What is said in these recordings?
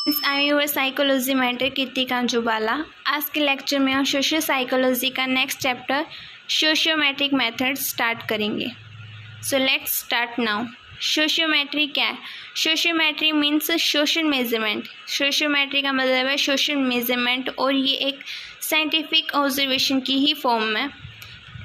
I your psychology mentor Kirti Kanjubala. आज के lecture में हम सोशियो साइकोलॉजी का next chapter sociometric method start करेंगे। So let's start now. Sociometry क्या है? Sociometry means social measurement. Sociometry का मतलब है सोशल मेजरमेंट और ये एक साइंटिफिक ऑब्जर्वेशन की ही फॉर्म है।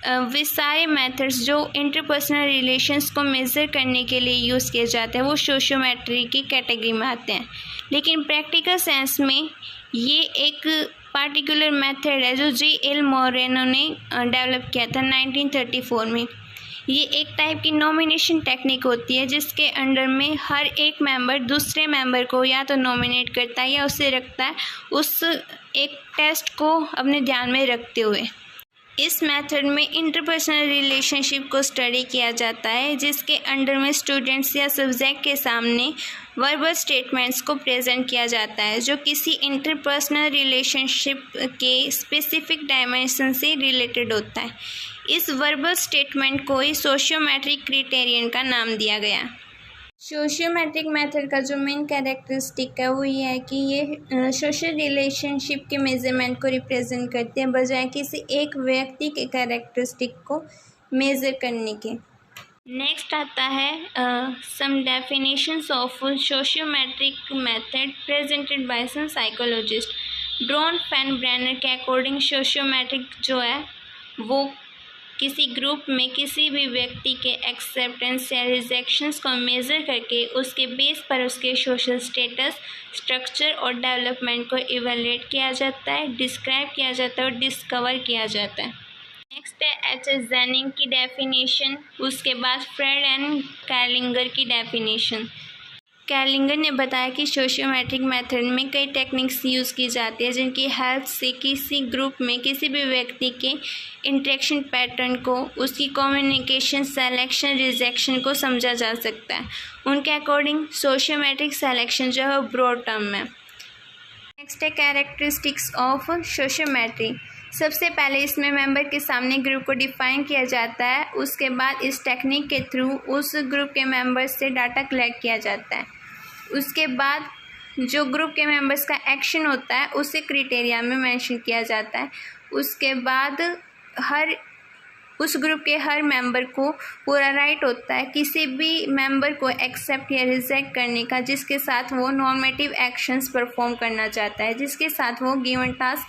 वे सारे मेथड्स जो इंटरपर्सनल रिलेशंस को मेज़र करने के लिए यूज़ किए जाते हैं वो सोशियोमेट्री की कैटेगरी में आते हैं। लेकिन प्रैक्टिकल सेंस में ये एक पार्टिकुलर मेथड है जो J.L. मोरेनो ने डेवलप किया था 1934 में। ये एक टाइप की नॉमिनेशन टेक्निक होती है जिसके अंडर में हर एक मेंबर दूसरे मेंबर को या तो नॉमिनेट करता है या उसे रखता है उस एक टेस्ट को अपने ध्यान में रखते हुए। इस मेथड में इंटरपर्सनल रिलेशनशिप को स्टडी किया जाता है जिसके अंडर में स्टूडेंट्स या सब्जेक्ट के सामने वर्बल स्टेटमेंट्स को प्रेजेंट किया जाता है जो किसी इंटरपर्सनल रिलेशनशिप के स्पेसिफिक डायमेंशन से रिलेटेड होता है। इस वर्बल स्टेटमेंट को ही सोशियोमेट्रिक क्राइटेरियन का नाम दिया गया। सोशियोमेट्रिक मेथड का जो मेन कैरेक्टरिस्टिक है वो ये है कि ये सोशल रिलेशनशिप के मेजरमेंट को रिप्रेजेंट करते हैं बजाय किसी एक व्यक्ति के कैरेक्टरिस्टिक को मेज़र करने के। नेक्स्ट आता है some definitions of sociometric method presented by some psychologist. Bronfenbrenner के अकॉर्डिंग सोशियोमेट्रिक जो है वो किसी ग्रुप में किसी भी व्यक्ति के एक्सेप्टेंस या रिजेक्शंस को मेज़र करके उसके बेस पर उसके सोशल स्टेटस, स्ट्रक्चर और डेवलपमेंट को इवेलुएट किया जाता है, डिस्क्राइब किया जाता है और डिस्कवर किया जाता है। नेक्स्ट है H.S. जेनिंग की डेफिनेशन, उसके बाद फ्रेड एंड कैलिंगर की डेफिनेशन। कैलिंगर ने बताया कि सोशियोमेट्रिक मेथड में कई टेक्निक्स यूज़ की जाती है जिनकी हेल्प से किसी ग्रुप में किसी भी व्यक्ति के इंटरेक्शन पैटर्न को, उसकी कम्युनिकेशन, सेलेक्शन, रिजेक्शन को समझा जा सकता है। उनके अकॉर्डिंग सोशियोमेट्रिक सेलेक्शन जो है ब्रॉड टर्म है। नेक्स्ट है कैरेक्टरिस्टिक्स ऑफ सोशियोमेट्री। सबसे पहले इसमें मेंबर के सामने ग्रुप को डिफाइन किया जाता है, उसके बाद इस टेक्निक के थ्रू उस ग्रुप के मेंबर्स से डाटा कलेक्ट किया जाता है। उसके बाद जो ग्रुप के मेंबर्स का एक्शन होता है उसे क्राइटेरिया में मेंशन किया जाता है। उसके बाद उस ग्रुप के हर मेंबर को पूरा राइट होता है किसी भी मेंबर को एक्सेप्ट या रिजेक्ट करने का जिसके साथ वो नॉर्मेटिव एक्शंस परफॉर्म करना चाहता है, जिसके साथ वो गिवन टास्क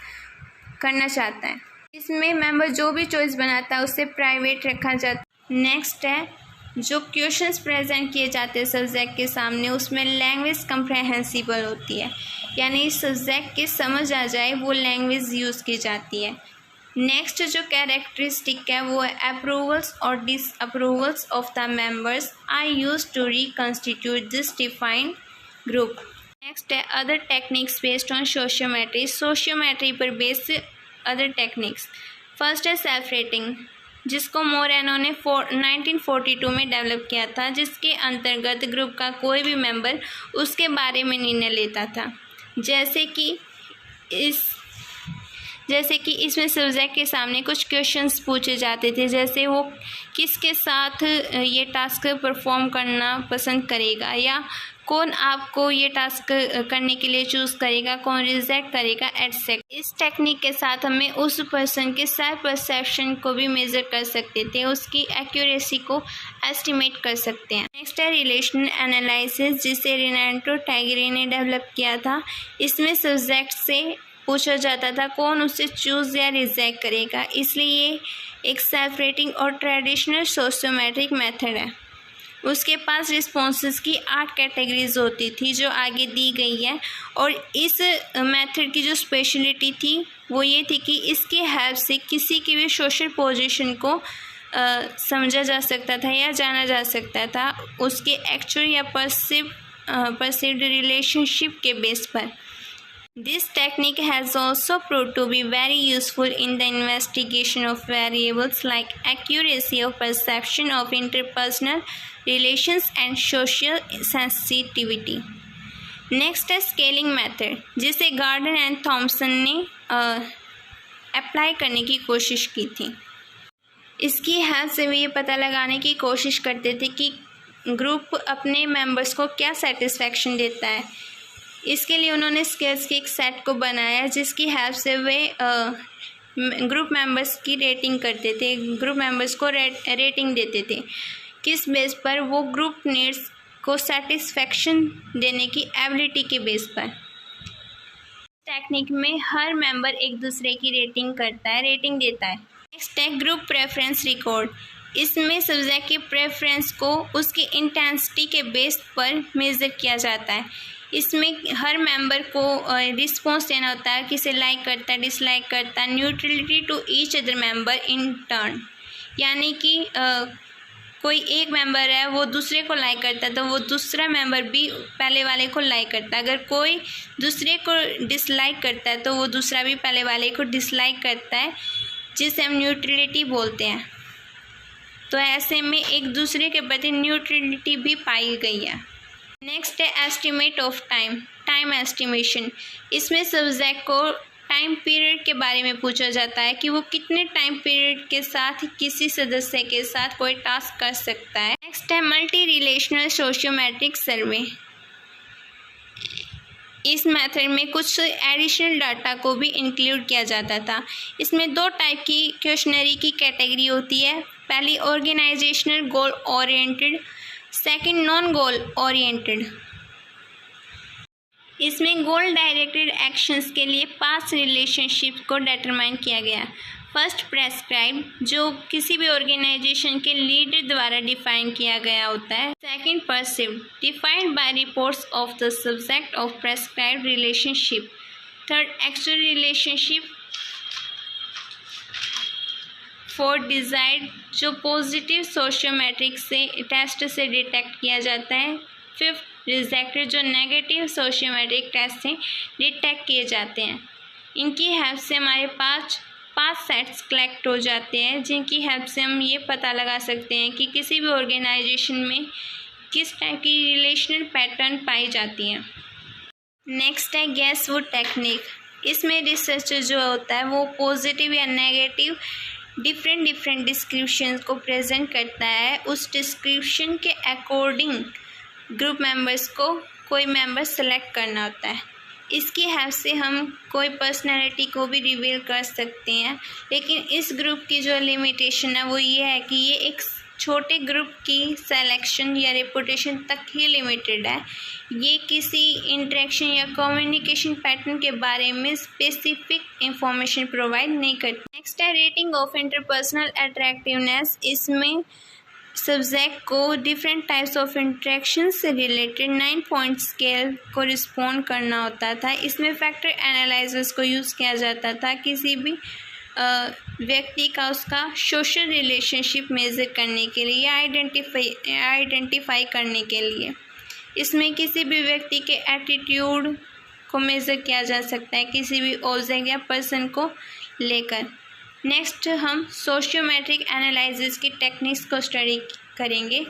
करना चाहता है। इसमें मेंबर जो भी चॉइस बनाता है उसे प्राइवेट रखा जाता है। नेक्स्ट है जो क्वेश्चंस प्रेजेंट किए जाते हैं सब्जेक्ट के सामने उसमें लैंग्वेज कंप्रहेंसिबल होती है, यानी सब्जेक्ट के समझ आ जाए वो लैंग्वेज यूज़ की जाती है। नेक्स्ट जो कैरेक्टरिस्टिक है वो है अप्रूवल्स और disapprovals of the members are used to reconstitute this defined group. Next है other techniques based on sociometry. Sociometry पर बेस्ड अदर टेक्निक्स। फर्स्ट है सेल्फ रेटिंग जिसको मोरेनो ने 1942 में डेवलप किया था, जिसके अंतर्गत ग्रुप का कोई भी मेंबर उसके बारे में निर्णय लेता था। जैसे कि इसमें सब्जेक्ट के सामने कुछ क्वेश्चंस पूछे जाते थे, जैसे वो किसके साथ ये टास्क परफॉर्म करना पसंद करेगा या कौन आपको ये टास्क करने के लिए चूज़ करेगा, कौन रिजेक्ट करेगा, एटसेट्रा। इस टेक्निक के साथ हमें उस पर्सन के सेल्फ परसेप्शन को भी मेज़र कर सकते थे, उसकी एक्यूरेसी को एस्टिमेट कर सकते हैं। नेक्स्ट है रिलेशनल एनालिसिस जिसे रेनाल्डो टैगरे ने डेवलप किया था। इसमें सब्जेक्ट से पूछा जाता था कौन उसे चूज़ या रिजेक्ट करेगा, इसलिए एक सेल्फ रेटिंग और ट्रेडिशनल सोशियोमेट्रिक मेथड है। उसके पास रिस्पॉन्सेस की 8 कैटेगरीज होती थी जो आगे दी गई है, और इस मेथड की जो स्पेशलिटी थी वो ये थी कि इसकी हेल्प से किसी की भी सोशल पोजीशन को समझा जा सकता था या जाना जा सकता था उसके एक्चुअल या परसीव्ड रिलेशनशिप के बेस पर। This technique has also proved to be very useful in the investigation of variables like accuracy of perception of interpersonal relations and social sensitivity. Next है स्केलिंग मेथड जिसे garden and Thomson ने apply करने की कोशिश की थी। इसकी help से वे ये पता लगाने की कोशिश करते थे कि ग्रुप अपने मेंबर्स को क्या सेटिस्फैक्शन देता है, इसके लिए उन्होंने स्केल्स के एक सेट को बनाया जिसकी हेल्प से वे ग्रुप मेंबर्स की रेटिंग करते थे, ग्रुप मेंबर्स को रेटिंग देते थे। किस बेस पर? वो ग्रुप नीड्स को सेटिस्फेक्शन देने की एबिलिटी के बेस पर। टेक्निक में हर मेंबर एक दूसरे की रेटिंग करता है, रेटिंग देता है। नेक्स्ट है ग्रुप प्रेफरेंस रिकॉर्ड। इसमें सब्जेक्ट की प्रेफरेंस को उसकी इंटेंसिटी के बेस पर मेज़र किया जाता है। इसमें हर मेंबर को रिस्पॉन्स देना होता है, किसे लाइक करता है, डिसलाइक करता है, neutrality to each other member in turn. यानी कि कोई एक मेंबर है वो दूसरे को लाइक करता है तो वो दूसरा मेंबर भी पहले वाले को लाइक करता है। अगर कोई दूसरे को डिसलाइक करता है तो वो दूसरा भी पहले वाले को डिसलाइक करता है, जिसे हम न्यूट्रलिटी बोलते हैं। तो ऐसे में एक दूसरे के प्रति न्यूट्रलिटी भी पाई गई है। नेक्स्ट है estimate of time, time estimation. इसमें सब्जेक्ट को टाइम पीरियड के बारे में पूछा जाता है कि वो कितने टाइम पीरियड के साथ किसी सदस्य के साथ कोई टास्क कर सकता है। नेक्स्ट है मल्टी रिलेशनल सोशियोमेट्रिक सर्वे। इस मेथड में कुछ एडिशनल डाटा को भी इंक्लूड किया जाता था। इसमें 2 टाइप की क्वेश्चनरी की कैटेगरी होती है। पहली organizational goal oriented, second non goal oriented. इसमें गोल डायरेक्टेड एक्शंस के लिए पास्ट रिलेशनशिप को डिटरमाइन किया गया। फर्स्ट प्रेस्क्राइब, जो किसी भी ऑर्गेनाइजेशन के लीडर द्वारा डिफाइन किया गया होता है। Second perceived, defined by reports of the subject of prescribed relationship. Third actual relationship. Fourth desired, जो पॉजिटिव सोशियोमेट्रिक से टेस्ट से डिटेक्ट किया जाता है। फिफ्थ रिजेक्टेड, जो नेगेटिव सोशियोमेट्रिक टेस्ट से डिटेक्ट किए जाते हैं। इनकी हेल्प से हमारे पास 5 सेट्स कलेक्ट हो जाते हैं, जिनकी हेल्प से हम ये पता लगा सकते हैं कि किसी भी ऑर्गेनाइजेशन में किस टाइप की रिलेशनल पैटर्न पाई जाती हैं। नेक्स्ट है गैस वुड टेक्निक। इसमें रिसर्चर जो होता है वो पॉजिटिव या नेगेटिव डिफरेंट डिस्क्रिप्शन को प्रेजेंट करता है। उस डिस्क्रिप्शन के अकॉर्डिंग ग्रुप मेंबर्स को कोई मेंबर सेलेक्ट करना होता है। इसकी हेल्प से हम कोई पर्सनैलिटी को भी रिवील कर सकते हैं, लेकिन इस ग्रुप की जो लिमिटेशन है वो ये है कि ये एक छोटे ग्रुप की सिलेक्शन या रेपुटेशन तक ही लिमिटेड है। ये किसी इंटरेक्शन या कम्युनिकेशन पैटर्न के बारे में स्पेसिफिक इंफॉर्मेशन प्रोवाइड नहीं करती। नेक्स्ट है रेटिंग ऑफ इंटरपर्सनल अट्रैक्टिवनेस। इसमें सब्जेक्ट को डिफरेंट टाइप्स ऑफ इंटरेक्शन से रिलेटेड 9 पॉइंट स्केल को रिस्पॉन्ड करना होता था। इसमें फैक्टर एनालिसिस को यूज़ किया जाता था किसी भी व्यक्ति का उसका सोशल रिलेशनशिप मेज़र करने के लिए या आइडेंटिफाई करने के लिए। इसमें किसी भी व्यक्ति के एटीट्यूड को मेज़र किया जा सकता है किसी भी ऑब्जेक्ट या पर्सन को लेकर। नेक्स्ट हम सोशियोमेट्रिक एनालिसिस की टेक्निक्स को स्टडी करेंगे।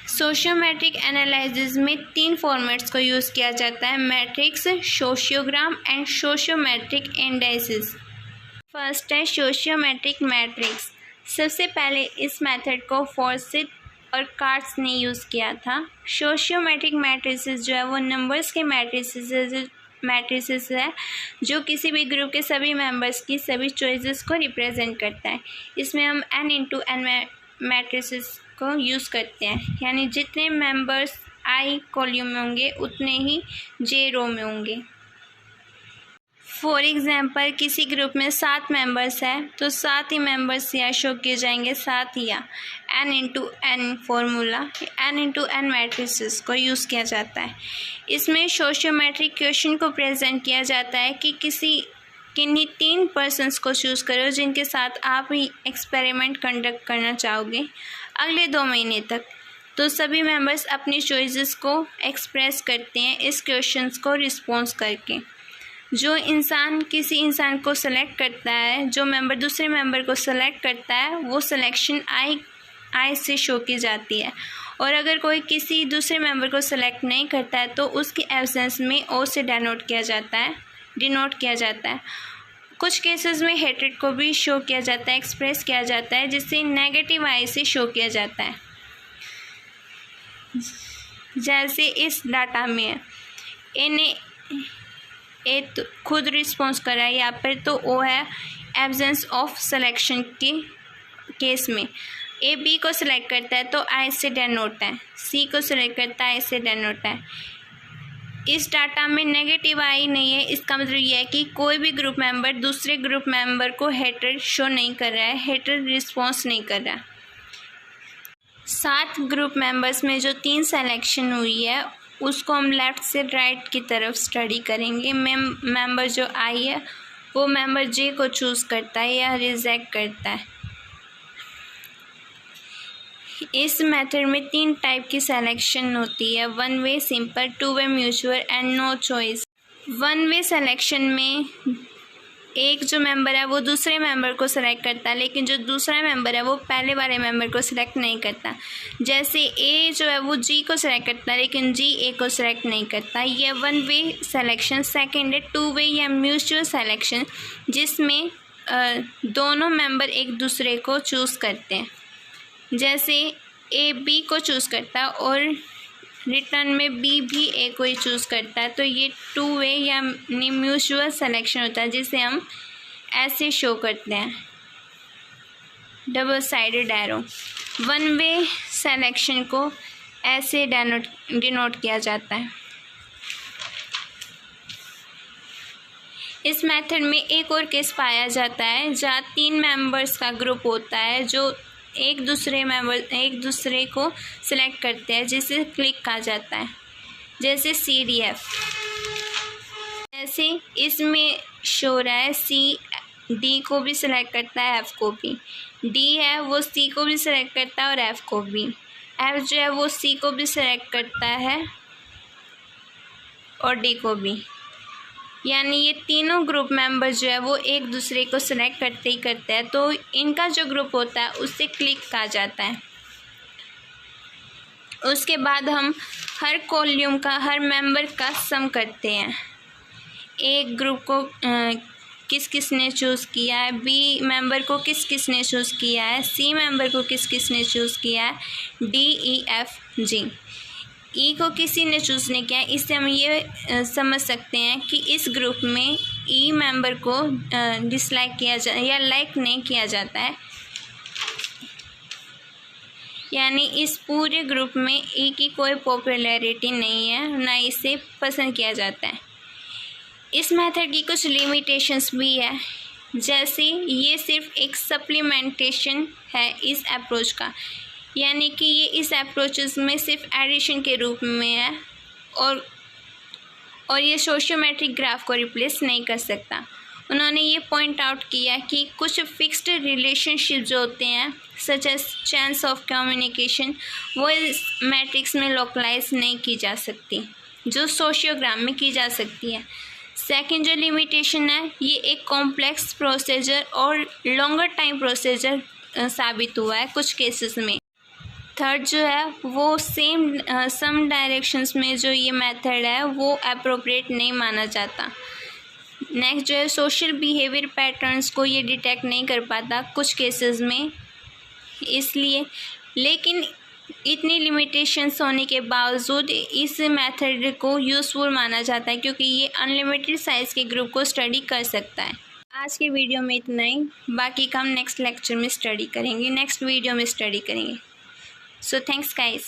सोशियोमेट्रिक एनालिसिस में 3 फॉर्मेट्स को यूज़ किया जाता है: matrix, sociogram and sociometric indices. First है सोशियोमेट्रिक मैट्रिक्स। सबसे पहले इस मेथड को फॉर्सिट और कार्ड्स ने यूज़ किया था। सोशियोमेट्रिक मैट्रिसेस जो है वो नंबर्स के मैट्रिसेस है जो किसी भी ग्रुप के सभी मेंबर्स की सभी चॉइसेस को रिप्रेजेंट करता है। इसमें हम n×n मैट्रिसेस को यूज़ करते हैं, यानी जितने मेंबर्स i कॉलम में होंगे उतने ही j रो में होंगे। फॉर एग्जांपल किसी ग्रुप में 7 मेंबर्स है तो 7 ही मेंबर्स यहाँ शो किए जाएंगे, 7 ही। n×n फॉर्मूला n×n मैट्रिसेस को यूज़ किया जाता है। इसमें सोशियोमेट्रिक क्वेश्चन को प्रेजेंट किया जाता है कि किन्हीं 3 पर्सन्स को चूज़ करो जिनके साथ आप ही एक्सपेरिमेंट कंडक्ट करना चाहोगे अगले 2 महीने तक। तो सभी मेंबर्स अपनी चॉइसेस को एक्सप्रेस करते हैं इस क्वेश्चंस को रिस्पॉन्स करके। जो इंसान किसी इंसान को सेलेक्ट करता है, जो मेंबर दूसरे मेंबर को सेलेक्ट करता है, वो सिलेक्शन आई से शो की जाती है। और अगर कोई किसी दूसरे मेंबर को सेलेक्ट नहीं करता है तो उसकी एब्सेंस में ओ से डिनोट किया जाता है। कुछ केसेस में हेट्रेड को भी शो किया जाता है, एक्सप्रेस किया जाता है, जिससे नेगेटिव आई से शो किया जाता है। जैसे इस डाटा में ए ने तो खुद रिस्पॉन्स कर रहा है यहाँ पर, तो ओ है एब्सेंस ऑफ सिलेक्शन के केस में। ए बी को सिलेक्ट करता है तो आई से डेनोट है, सी को सिलेक्ट करता है आई से डेनोट है। इस डाटा में नेगेटिव आई नहीं है, इसका मतलब यह है कि कोई भी ग्रुप मेंबर दूसरे ग्रुप मेंबर को हेटर शो नहीं कर रहा है, हेटर रिस्पॉन्स नहीं कर रहा है। 7 ग्रुप मेंबर्स में जो 3 सिलेक्शन हुई है उसको हम लेफ़्ट से राइट की तरफ स्टडी करेंगे। मेंबर जो आई है वो मेंबर जे को चूज़ करता है या रिजेक्ट करता है। इस मेथड में 3 टाइप की सिलेक्शन होती है, 1 way, simple, 2 way, mutual and no choice. 1 way selection में एक जो मेंबर है वो दूसरे मेंबर को सिलेक्ट करता है, लेकिन जो दूसरा मेंबर है वो पहले वाले मेंबर को सिलेक्ट नहीं करता। जैसे ए जो है वो जी को सिलेक्ट करता है लेकिन जी ए को सिलेक्ट नहीं करता। ये 1 वे सिलेक्शन। सेकेंड है 2 वे या म्यूचुअल सिलेक्शन, जिसमें दोनों मेंबर एक दूसरे को चूज़ करते हैं। जैसे ए बी को चूज़ करता है और रिटर्न में बी भी ए को ही चूज़ करता है, तो ये 2 वे या म्यूचुअल सिलेक्शन होता है, जिसे हम ऐसे शो करते हैं, double sided arrow. 1 way selection को ऐसे डिनोट किया जाता है। इस मेथड में एक और केस पाया जाता है जहाँ 3 मेंबर्स का ग्रुप होता है जो एक दूसरे को सिलेक्ट करते हैं, जिसे क्लिक कहा जाता है, जैसे सी डी एफ। जैसे इसमें शो रहा है सी डी को भी सिलेक्ट करता है, एफ को भी। डी है वो सी को भी सिलेक्ट करता है और एफ को भी। एफ जो है वो सी को भी सिलेक्ट करता है और डी को भी। यानी ये तीनों ग्रुप मेंबर जो है वो एक दूसरे को सिलेक्ट करते ही करते हैं, तो इनका जो ग्रुप होता है उससे क्लिक कहा जाता है। उसके बाद हम हर कॉलम का, हर मेंबर का सम करते हैं। एक ग्रुप को किस किस ने चूज़ किया है, बी मेंबर को किस किस ने चूज़ किया है, सी मेंबर को किस किस ने चूज़ किया है, डी ई एफ जी। ई को किसी ने चूज़ नहीं किया। इससे हम ये समझ सकते हैं कि इस ग्रुप में ई मेंबर को डिसलाइक किया जा या लाइक नहीं किया जाता है, यानी इस पूरे ग्रुप में ई की कोई पॉपुलैरिटी नहीं है, ना इसे पसंद किया जाता है। इस मेथड की कुछ लिमिटेशंस भी है, जैसे ये सिर्फ एक सप्लीमेंटेशन है इस अप्रोच का, यानी कि ये इस अप्रोचेस में सिर्फ एडिशन के रूप में है और ये सोशियोमेट्रिक ग्राफ को रिप्लेस नहीं कर सकता। उन्होंने ये पॉइंट आउट किया कि कुछ फिक्स्ड रिलेशनशिप जो होते हैं such as chances of communication, वो इस मैट्रिक्स में लोकलाइज नहीं की जा सकती, जो सोशियोग्राम में की जा सकती है। सेकंड जो लिमिटेशन है, ये एक कॉम्प्लेक्स प्रोसीजर और लॉन्गर टाइम प्रोसीजर साबित हुआ है कुछ केसेस में। थर्ड जो है वो सम डायरेक्शंस में जो ये मेथड है वो अप्रोप्रिएट नहीं माना जाता। नेक्स्ट जो है सोशल बिहेवियर पैटर्न्स को ये डिटेक्ट नहीं कर पाता कुछ केसेस में, इसलिए। लेकिन इतनी लिमिटेशंस होने के बावजूद इस मेथड को यूज़फुल माना जाता है, क्योंकि ये अनलिमिटेड साइज़ के ग्रुप को स्टडी कर सकता है। आज के वीडियो में इतना ही, बाकी का हम नेक्स्ट लेक्चर में स्टडी करेंगे, नेक्स्ट वीडियो में स्टडी करेंगे। So thanks guys.